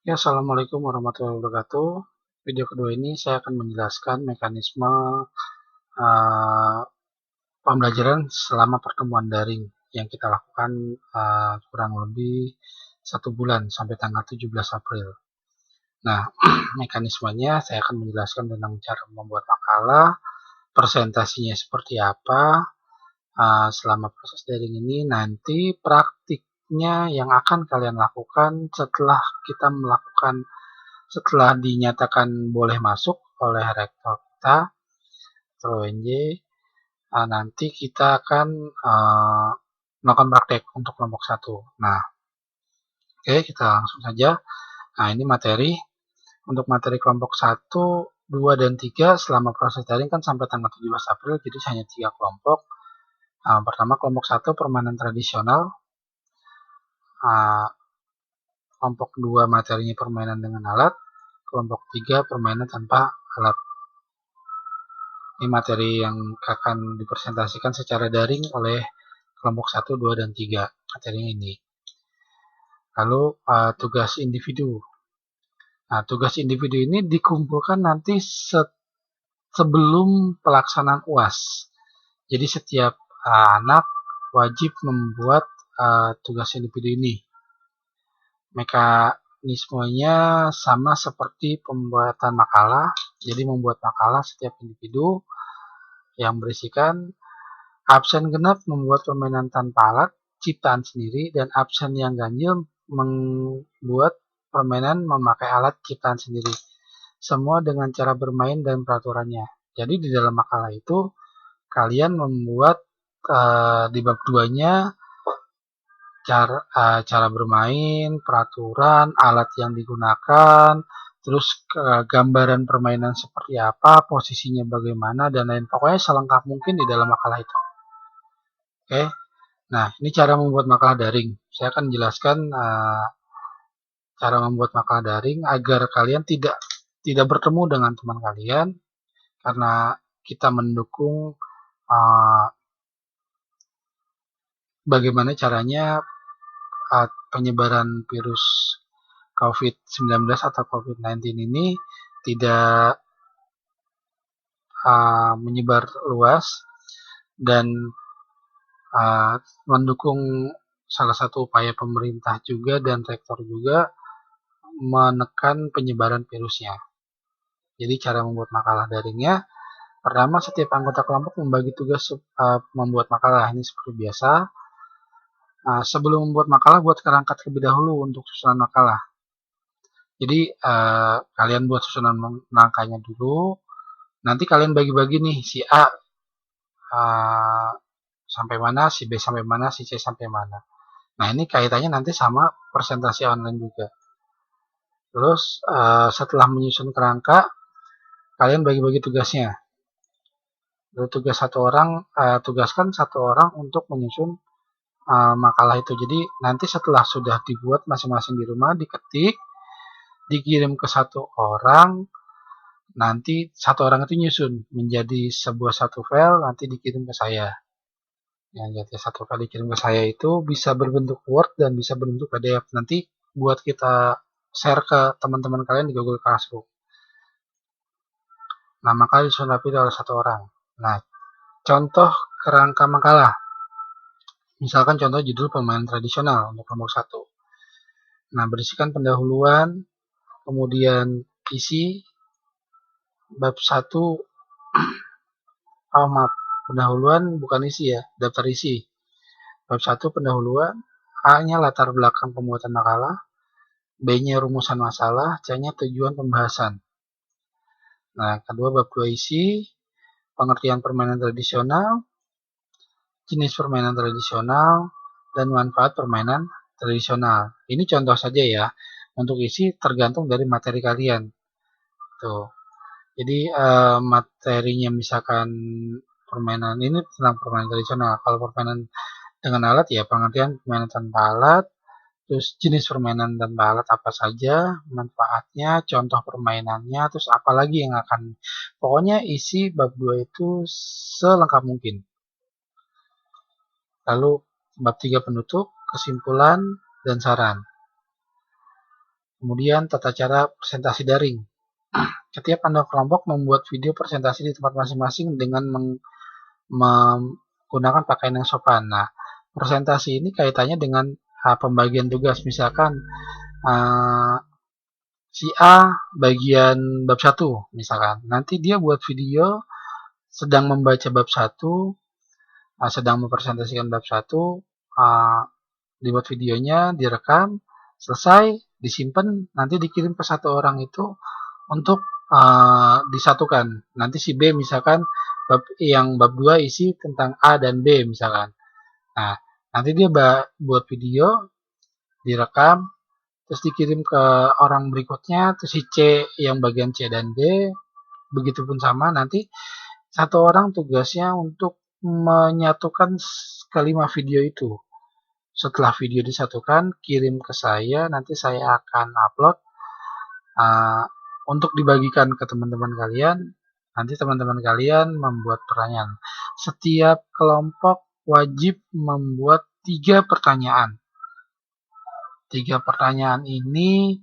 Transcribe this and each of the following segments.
Ya, Assalamualaikum warahmatullahi wabarakatuh. Video kedua ini saya akan menjelaskan mekanisme uh, pembelajaran selama pertemuan daring yang kita lakukan kurang lebih 1 bulan sampai tanggal 17 April. Nah, mekanismenya saya akan menjelaskan tentang cara membuat makalah, presentasinya seperti apa. Selama proses daring ini nanti praktiknya yang akan kalian lakukan setelah dinyatakan boleh masuk oleh rektor kita, UNJ, nanti kita akan melakukan praktek untuk kelompok 1. Nah, oke, kita langsung saja. Nah, ini materi. Untuk materi kelompok 1, 2, dan 3 selama proses daring kan sampai tanggal 17 April, jadi hanya 3 kelompok. Pertama, kelompok 1 permainan tradisional. Kelompok 2 materinya permainan dengan alat. Kelompok 3 permainan tanpa alat. Ini materi yang akan dipresentasikan secara daring oleh kelompok 1, 2, dan 3 materi ini. Lalu tugas individu. Nah, tugas individu ini dikumpulkan nanti sebelum pelaksanaan UAS. Jadi setiap anak wajib membuat tugas individu ini. Mekanismenya sama seperti pembuatan makalah. Jadi membuat makalah setiap individu yang berisikan absen genap membuat permainan tanpa alat ciptaan sendiri, dan absen yang ganjil membuat permainan memakai alat ciptaan sendiri. Semua dengan cara bermain dan peraturannya. Jadi di dalam makalah itu kalian membuat di bab 2-nya cara bermain, peraturan, alat yang digunakan, terus gambaran permainan seperti apa, posisinya bagaimana, dan lain. Pokoknya selengkap mungkin di dalam makalah itu. Oke, nah ini cara membuat makalah daring. Saya akan jelaskan cara membuat makalah daring agar kalian tidak bertemu dengan teman kalian, karena kita mendukung bagaimana caranya penyebaran virus COVID-19 atau COVID-19 ini tidak menyebar luas, dan mendukung salah satu upaya pemerintah juga dan rektor juga menekan penyebaran virusnya. Jadi cara membuat makalah daringnya, pertama setiap anggota kelompok membagi tugas membuat makalah. Ini seperti biasa. Sebelum membuat makalah, buat kerangka terlebih dahulu untuk susunan makalah. Jadi kalian buat susunan rangkanya dulu. Nanti kalian bagi-bagi nih, si A sampai mana, si B sampai mana, si C sampai mana. Nah, ini kaitannya nanti sama presentasi online juga. Terus setelah menyusun kerangka, kalian bagi-bagi tugasnya. Lalu tugaskan satu orang untuk menyusun makalah itu. Jadi nanti setelah sudah dibuat masing-masing di rumah, diketik, dikirim ke satu orang, nanti satu orang itu nyusun menjadi satu file, nanti dikirim ke saya. Yang jadi satu file dikirim ke saya itu bisa berbentuk Word dan bisa berbentuk PDF. Nanti buat kita share ke teman-teman kalian di Google Classroom. Nah, makalah disusun rapi oleh satu orang. Nah, contoh kerangka makalah. Misalkan contoh judul permainan tradisional untuk kelompok 1. Nah, berisikan pendahuluan, kemudian isi, bab 1, pendahuluan bukan isi ya, daftar isi. Bab 1 pendahuluan, A-nya latar belakang pembuatan makalah, B-nya rumusan masalah, C-nya tujuan pembahasan. Nah, kedua bab 2 isi, pengertian permainan tradisional, jenis permainan tradisional, dan manfaat permainan tradisional. Ini contoh saja ya. Untuk isi tergantung dari materi kalian. Tuh. Jadi materinya misalkan permainan ini tentang permainan tradisional. Kalau permainan dengan alat ya pengertian permainan tanpa alat, terus jenis permainan tanpa alat apa saja, manfaatnya, contoh permainannya, terus apa lagi yang akan, pokoknya isi bab 2 itu selengkap mungkin. Lalu bab 3 penutup, kesimpulan, dan saran. Kemudian tata cara presentasi daring. Setiap Anda kelompok membuat video presentasi di tempat masing-masing dengan menggunakan pakaian yang sopan. Nah, presentasi ini kaitannya dengan pembagian tugas. Misalkan si A bagian bab 1 misalkan. Nanti dia buat video sedang membaca bab 1, sedang mempresentasikan bab 1, dibuat videonya, direkam, selesai, disimpan, nanti dikirim ke satu orang itu untuk disatukan. Nanti si B misalkan bab 2 isi tentang A dan B misalkan. Nah, nanti dia buat video, direkam, terus dikirim ke orang berikutnya, terus si C yang bagian C dan D, begitupun sama, nanti satu orang tugasnya untuk menyatukan kelima video itu. Setelah video disatukan, kirim ke saya, nanti saya akan upload untuk dibagikan ke teman-teman kalian. Nanti teman-teman kalian membuat pertanyaan. Setiap kelompok wajib membuat 3 pertanyaan. 3 pertanyaan ini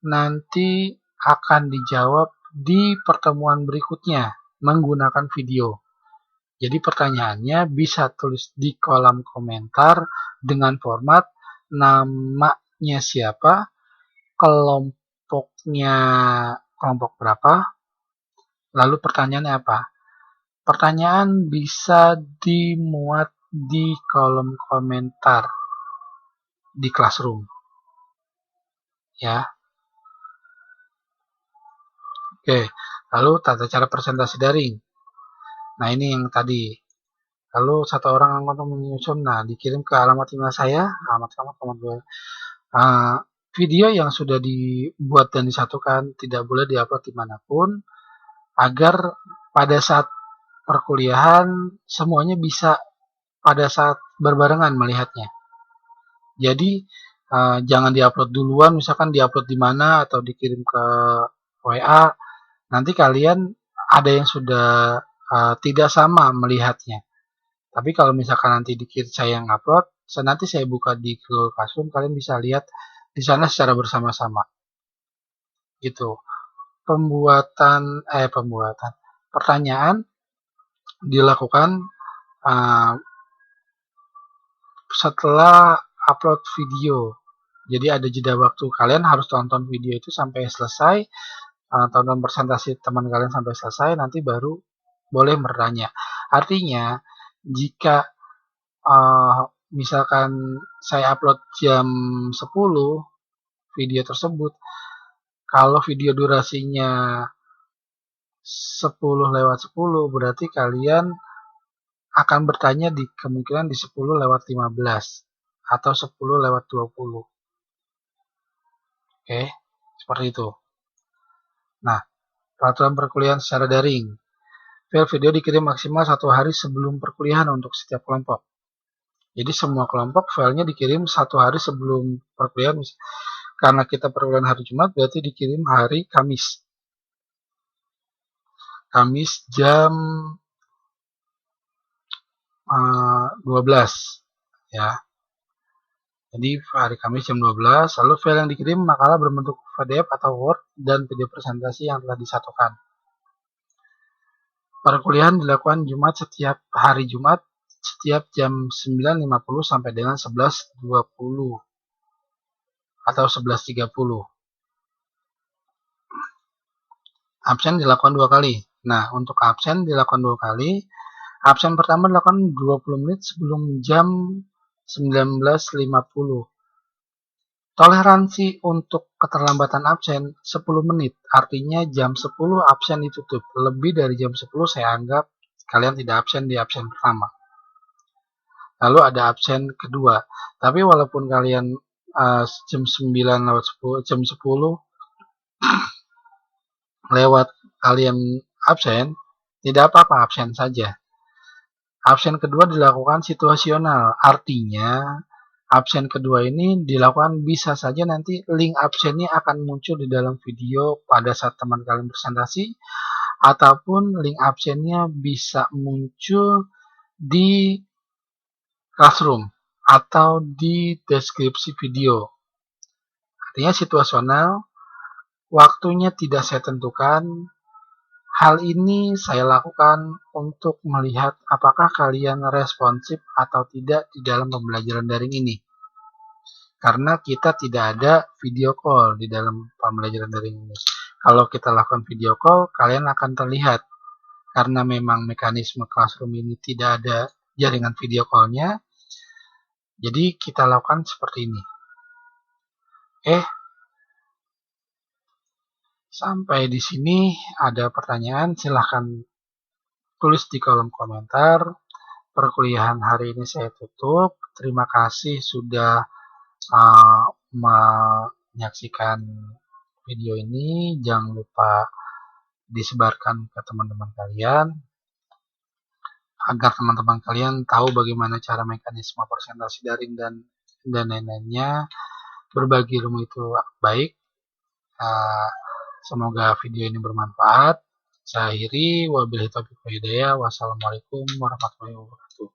nanti akan dijawab di pertemuan berikutnya menggunakan video. Jadi pertanyaannya bisa tulis di kolom komentar dengan format namanya siapa, kelompoknya kelompok berapa, lalu pertanyaannya apa. Pertanyaan bisa dimuat di kolom komentar di Classroom. Ya. Oke, lalu tata cara presentasi daring. Nah, ini yang tadi. Lalu satu orang anggota menyusun, nah dikirim ke alamat email saya, video yang sudah dibuat dan disatukan tidak boleh diupload dimanapun, agar pada saat perkuliahan semuanya bisa pada saat berbarengan melihatnya. Jadi jangan diupload duluan, misalkan diupload di mana atau dikirim ke WA, nanti kalian ada yang sudah tidak sama melihatnya. Tapi kalau misalkan nanti dikit saya yang upload, nanti saya buka di Google Classroom, kalian bisa lihat di sana secara bersama-sama. Gitu. Pertanyaan dilakukan setelah upload video. Jadi ada jeda waktu. Kalian harus tonton video itu sampai selesai, tonton presentasi teman kalian sampai selesai, nanti baru boleh bertanya. Artinya, jika misalkan saya upload jam 10 video tersebut, kalau video durasinya 10:10 berarti kalian akan bertanya di kemungkinan di 10:15 atau 10:20. Oke, seperti itu. Nah, peraturan perkuliahan secara daring. File video dikirim maksimal 1 hari sebelum perkuliahan untuk setiap kelompok. Jadi semua kelompok filenya dikirim 1 hari sebelum perkuliahan. Karena kita perkuliahan hari Jumat, berarti dikirim hari Kamis. Kamis jam 12 ya. Jadi hari Kamis jam 12, lalu file yang dikirim makalah berbentuk PDF atau Word dan video presentasi yang telah disatukan. Perkuliahan dilakukan Jumat setiap hari Jumat setiap jam 9.50 sampai dengan 11.20 atau 11.30. Absen dilakukan 2 kali. Nah, untuk absen dilakukan 2 kali. Absen pertama dilakukan 20 menit sebelum jam 19.50. Toleransi untuk keterlambatan absen 10 menit. Artinya jam 10 absen ditutup. Lebih dari jam 10 saya anggap kalian tidak absen di absen pertama. Lalu ada absen kedua. Tapi walaupun kalian jam 9 jam 10 lewat kalian absen, tidak apa-apa, absen saja. Absen kedua dilakukan situasional, artinya absen kedua ini dilakukan bisa saja nanti link absennya akan muncul di dalam video pada saat teman kalian presentasi, ataupun link absennya bisa muncul di Classroom atau di deskripsi video. Artinya situasional, waktunya tidak saya tentukan. Hal ini saya lakukan untuk melihat apakah kalian responsif atau tidak di dalam pembelajaran daring ini. Karena kita tidak ada video call di dalam pembelajaran daring ini. Kalau kita lakukan video call, kalian akan terlihat. Karena memang mekanisme classroom ini tidak ada jaringan video call-nya, jadi kita lakukan seperti ini. Sampai di sini ada pertanyaan, silahkan tulis di kolom komentar. Perkuliahan hari ini saya tutup. Terima kasih sudah menyaksikan video ini. Jangan lupa disebarkan ke teman-teman kalian agar teman-teman kalian tahu bagaimana cara mekanisme presentasi daring dan lain-lainnya. Berbagi ilmu itu baik. Semoga video ini bermanfaat. Saya akhiri, wabillahi taufiq wal hidayah. Wassalamualaikum warahmatullahi wabarakatuh.